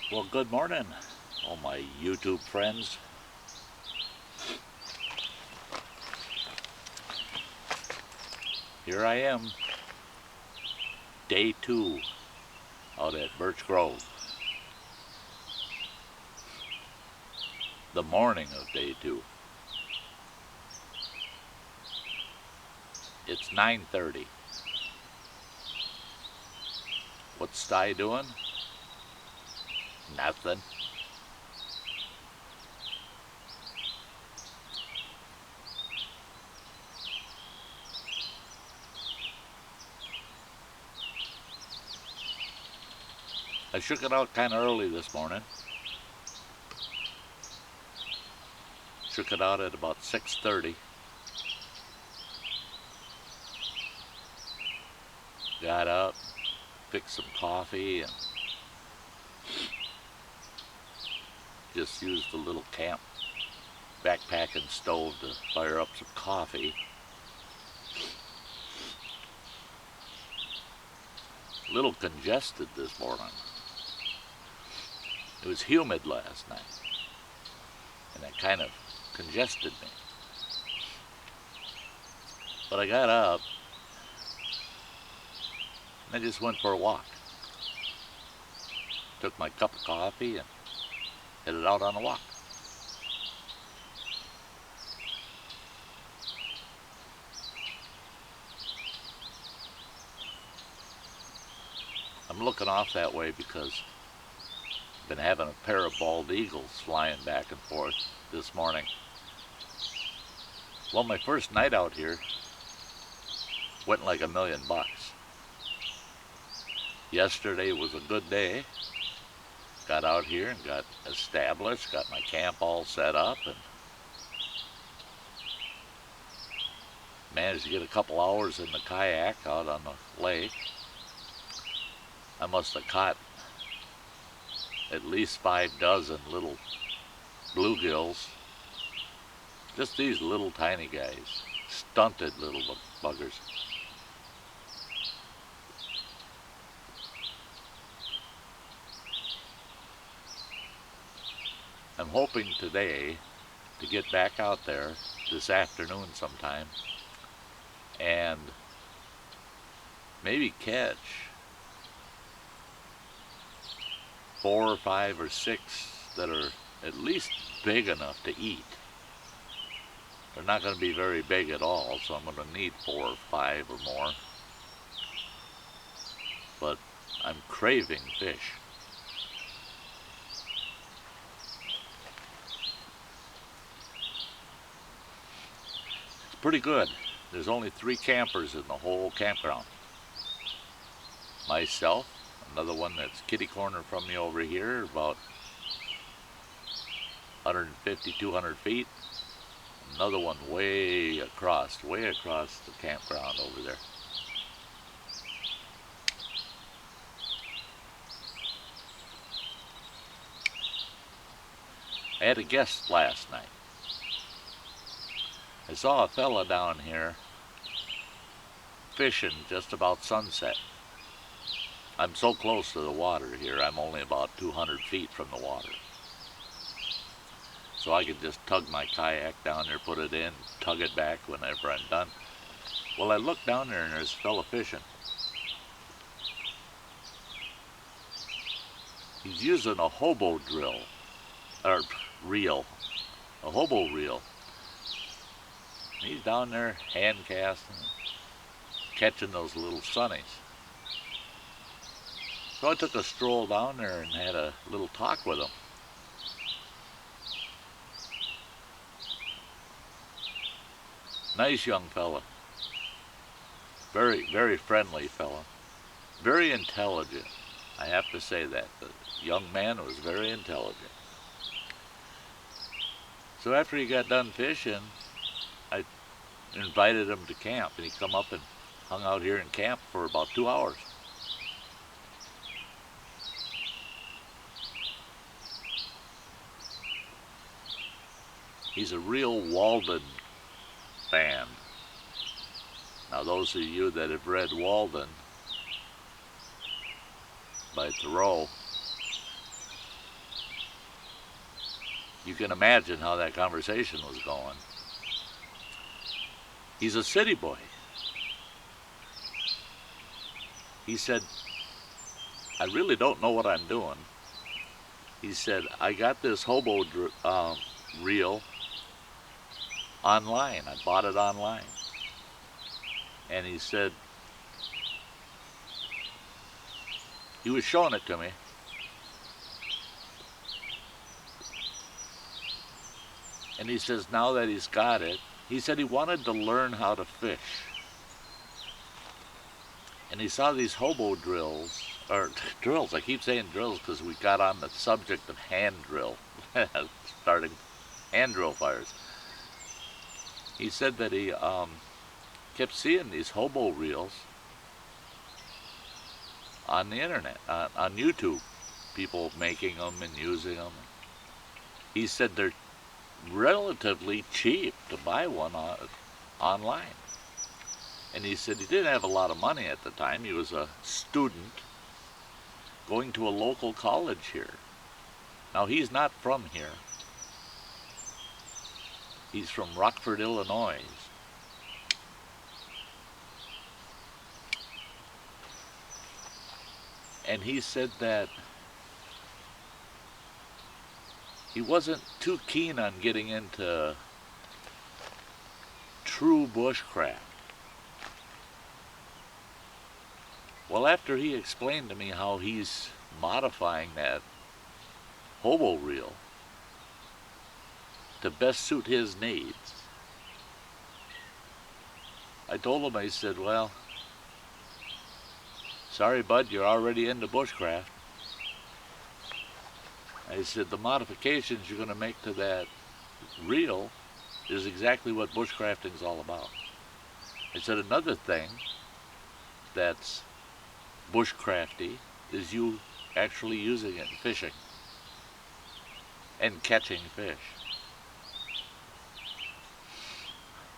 Well, good morning, all my YouTube friends. Here I am, day 2 out at Birch Grove. The morning of day 2. It's 9:30. What's Sty doing? Nothing. I shook it out kind of early this morning. Shook it out at about 6:30. Got up, fixed some coffee, and just used the little camp backpacking stove to fire up some coffee. A little congested this morning. It was humid last night, and that kind of congested me. But I got up, and I just went for a walk. Took my cup of coffee and headed out on a walk. I'm looking off that way because I've been having a pair of bald eagles flying back and forth this morning. Well, my first night out here went like $1,000,000. Yesterday was a good day. Got out here and got established, got my camp all set up, and managed to get a couple hours in the kayak out on the lake. I must have caught at least 5 dozen little bluegills. Just these little tiny guys, stunted little buggers. I'm hoping today to get back out there this afternoon sometime and maybe catch 4 or 5 or 6 that are at least big enough to eat. They're not going to be very big at all, so I'm going to need 4 or 5 or more. But I'm craving fish. It's pretty good. There's only 3 campers in the whole campground. Myself, another one that's kitty corner from me over here, about 150, 200 feet. Another one way across the campground over there. I had a guest last night. I saw a fella down here fishing just about sunset. I'm so close to the water here, I'm only about 200 feet from the water. So I could just tug my kayak down there, put it in, tug it back whenever I'm done. Well, I looked down there and there's a fella fishing. He's using a hobo drill, or reel, a hobo reel. He's down there hand casting, catching those little sunnies. So I took a stroll down there and had a little talk with him. Nice young fella. Very, very friendly fella. Very intelligent. I have to say that. The young man was very intelligent. So after he got done fishing, I invited him to camp, and he come up and hung out here in camp for about 2 hours. He's a real Walden fan. Now those of you that have read Walden by Thoreau you can imagine how that conversation was going. He's a city boy. He said, I really don't know what I'm doing. He said, I got this hobo reel online. I bought it online. And he said, he was showing it to me. And he says now that he's got it, he said he wanted to learn how to fish. And he saw these hobo drills, or drills, I keep saying drills because we got on the subject of hand drill, starting hand drill fires. He said that he kept seeing these hobo reels on the internet, on YouTube, people making them and using them. He said they're relatively cheap to buy one online. And he said he didn't have a lot of money at the time. He was a student going to a local college here. Now, he's not from here. He's from Rockford, Illinois. And he said that he wasn't too keen on getting into true bushcraft. Well, after he explained to me how he's modifying that hobo reel to best suit his needs, I told him, I said, well, sorry, bud, you're already into bushcraft. I said, the modifications you're going to make to that reel is exactly what bushcrafting is all about. I said, another thing that's bushcrafty is you actually using it and fishing and catching fish.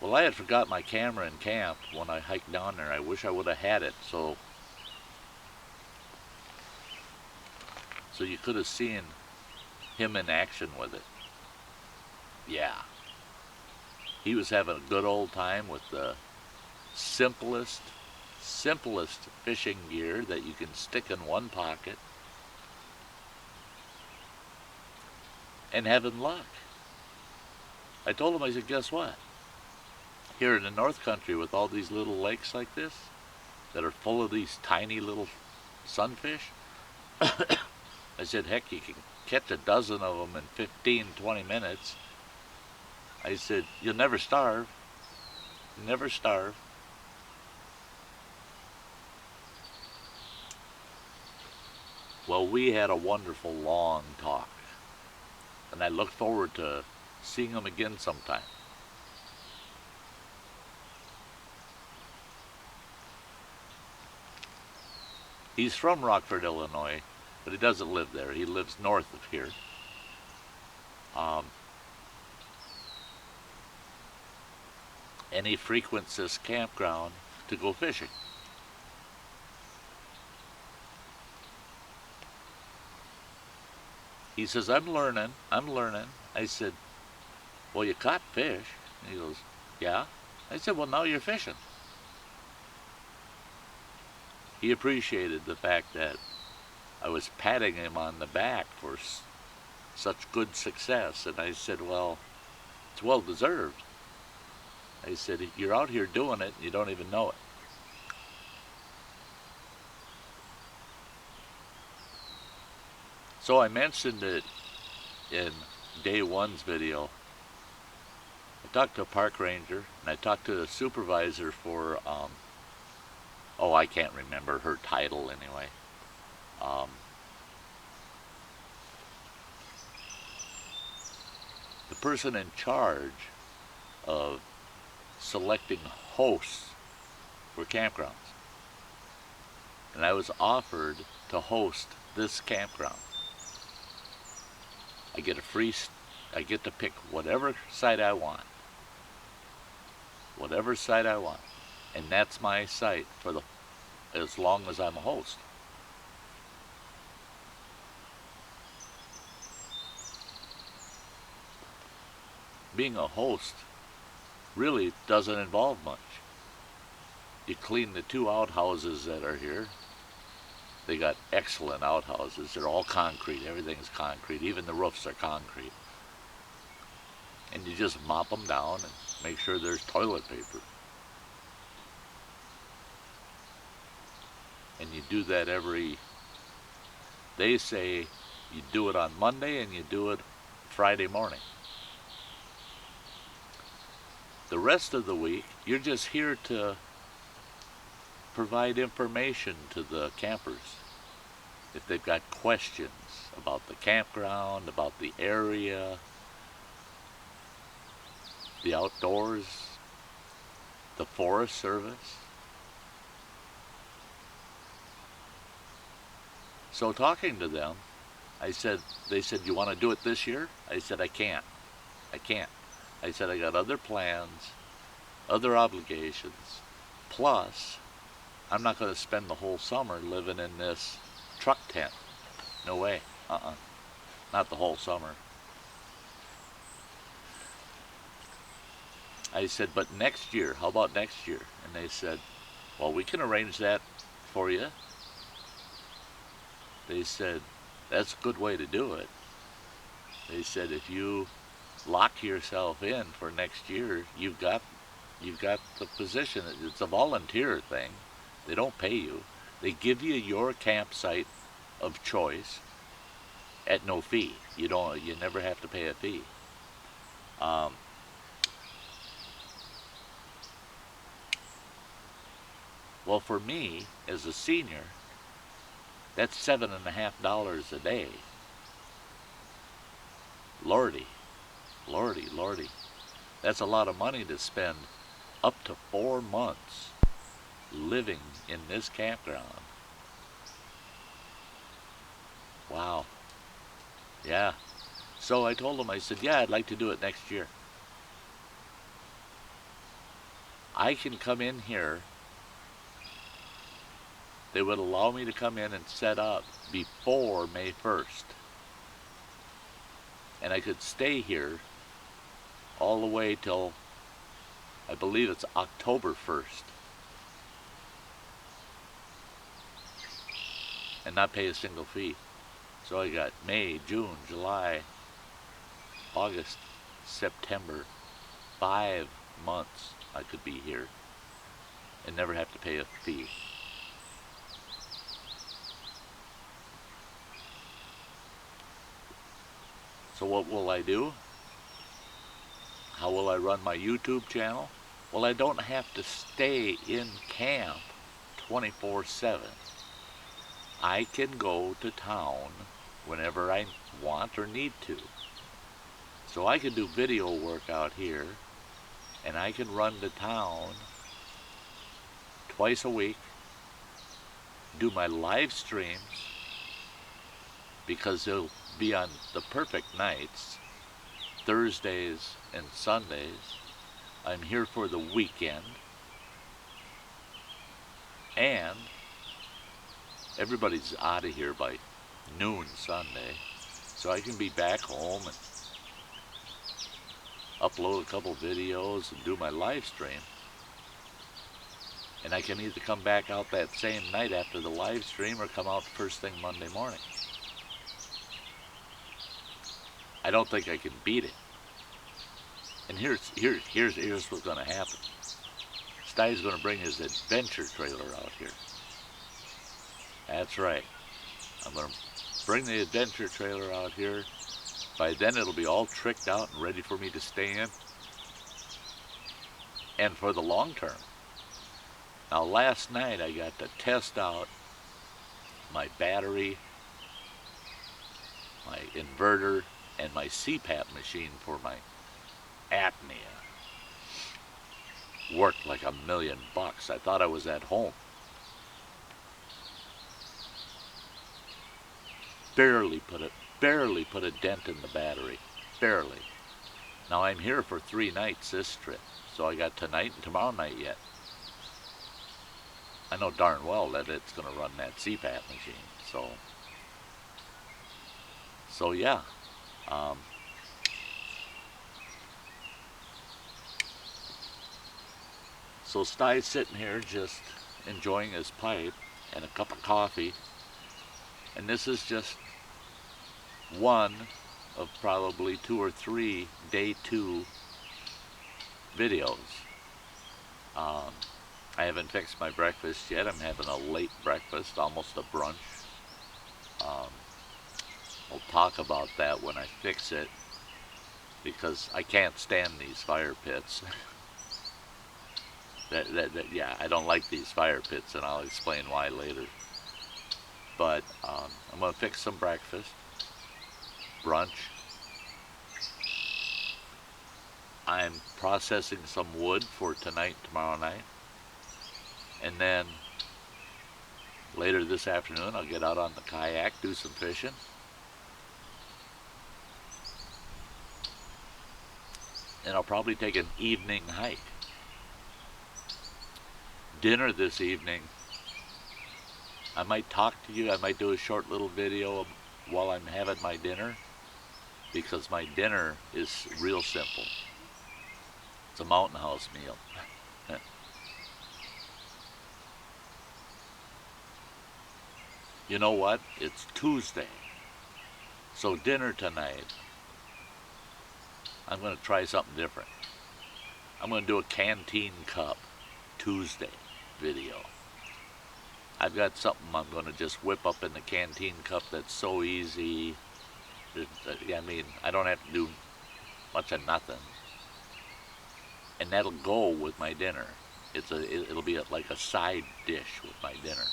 Well, I had forgot my camera in camp when I hiked down there. I wish I would have had it so you could have seen him in action with it. Yeah, he was having a good old time with the simplest fishing gear that you can stick in one pocket and having luck. I told him, I said, guess what? Here in the North Country with all these little lakes like this that are full of these tiny little sunfish, I said, heck, you can catch a dozen of them in 15, 20 minutes. I said, you'll never starve. Never starve. Well, we had a wonderful long talk, and I look forward to seeing him again sometime. He's from Rockford, Illinois, but he doesn't live there. He lives north of here. And he frequents this campground to go fishing. He says, I'm learning. I said, well, you caught fish. And he goes, yeah. I said, well, now you're fishing. He appreciated the fact that I was patting him on the back for such good success. And I said, well, it's well deserved. I said, you're out here doing it and you don't even know it. So I mentioned it in day one's video. I talked to a park ranger and I talked to a supervisor for, I can't remember her title anyway. The person in charge of selecting hosts for campgrounds. And I was offered to host this campground. I get to pick whatever site I want. Whatever site I want. And that's my site for as long as I'm a host. being a host really doesn't involve much. You clean the 2 outhouses that are here. They got excellent outhouses. They're all concrete. Everything's concrete. Even the roofs are concrete. And you just mop them down and make sure there's toilet paper. And you do that they say you do it on Monday and you do it Friday morning. The rest of the week, you're just here to provide information to the campers. If they've got questions about the campground, about the area, the outdoors, the Forest Service. So talking to them, they said, you want to do it this year? I said, I can't. I said, I got other plans, other obligations, plus I'm not going to spend the whole summer living in this truck tent. No way. Not the whole summer. I said, but next year, how about next year? And they said, well, we can arrange that for you. They said, that's a good way to do it. They said, if you lock yourself in for next year, you've got the position. It's a volunteer thing. They don't pay you. They give you your campsite of choice at no fee. You never have to pay a fee. Well, for me, as a senior, that's $7.50 a day. Lordy. That's a lot of money to spend up to 4 months living in this campground. Wow. Yeah. So I told them, I said, yeah, I'd like to do it next year. I can come in here. They would allow me to come in and set up before May 1st. And I could stay here all the way till, I believe it's October 1st. And not pay a single fee. So I got May, June, July, August, September, 5 months I could be here and never have to pay a fee. So what will I do? How will I run my YouTube channel? Well, I don't have to stay in camp 24/7. I can go to town whenever I want or need to. So I can do video work out here, and I can run to town twice a week, do my live streams, because they'll be on the perfect nights, Thursdays and Sundays. I'm here for the weekend, and everybody's out of here by noon Sunday, so I can be back home and upload a couple videos and do my live stream. And I can either come back out that same night after the live stream or come out first thing Monday morning. I don't think I can beat it. And here's what's going to happen. Stuy's going to bring his adventure trailer out here. That's right. I'm going to bring the adventure trailer out here. By then it'll be all tricked out and ready for me to stay in. And for the long term. Now last night I got to test out my battery, my inverter, and my CPAP machine for my apnea. Worked like $1,000,000. I thought I was at home. Barely put a dent in the battery. Barely. Now I'm here for 3 nights this trip. So I got tonight and tomorrow night yet. I know darn well that it's going to run that CPAP machine. So yeah. So Stye's sitting here just enjoying his pipe and a cup of coffee. And this is just one of probably 2 or 3 day 2 videos. I haven't fixed my breakfast yet. I'm having a late breakfast, almost a brunch. I'll talk about that when I fix it, because I can't stand these fire pits. Yeah, I don't like these fire pits, and I'll explain why later. But I'm going to fix some breakfast, brunch. I'm processing some wood for tonight, tomorrow night. And then later this afternoon, I'll get out on the kayak, do some fishing. And I'll probably take an evening hike. Dinner this evening, I might talk to you, I might do a short little video while I'm having my dinner, because my dinner is real simple. It's a mountain house meal. You know what? It's Tuesday. So dinner tonight, I'm going to try something different. I'm going to do a canteen cup Tuesday video. I've got something I'm going to just whip up in the canteen cup that's so easy. I mean, I don't have to do much of nothing. And that'll go with my dinner. It'll be like a side dish with my dinner.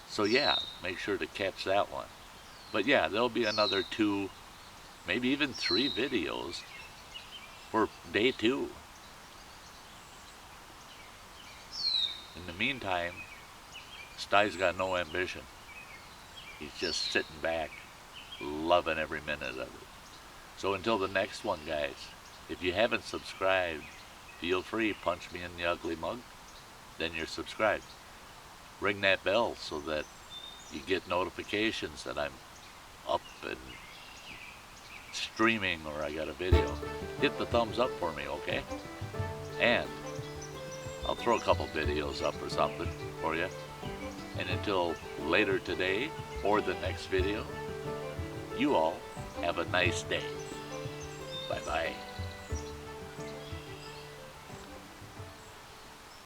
So yeah, make sure to catch that one. But yeah, there'll be another 2, maybe even 3 videos for day 2. In the meantime, Stye's got no ambition. He's just sitting back, loving every minute of it. So until the next one, guys, if you haven't subscribed, feel free, punch me in the ugly mug, then you're subscribed. Ring that bell so that you get notifications that I'm up and streaming or I got a video. Hit the thumbs up for me, okay? And I'll throw a couple videos up or something for you. And until later today or the next video, you all have a nice day. Bye-bye.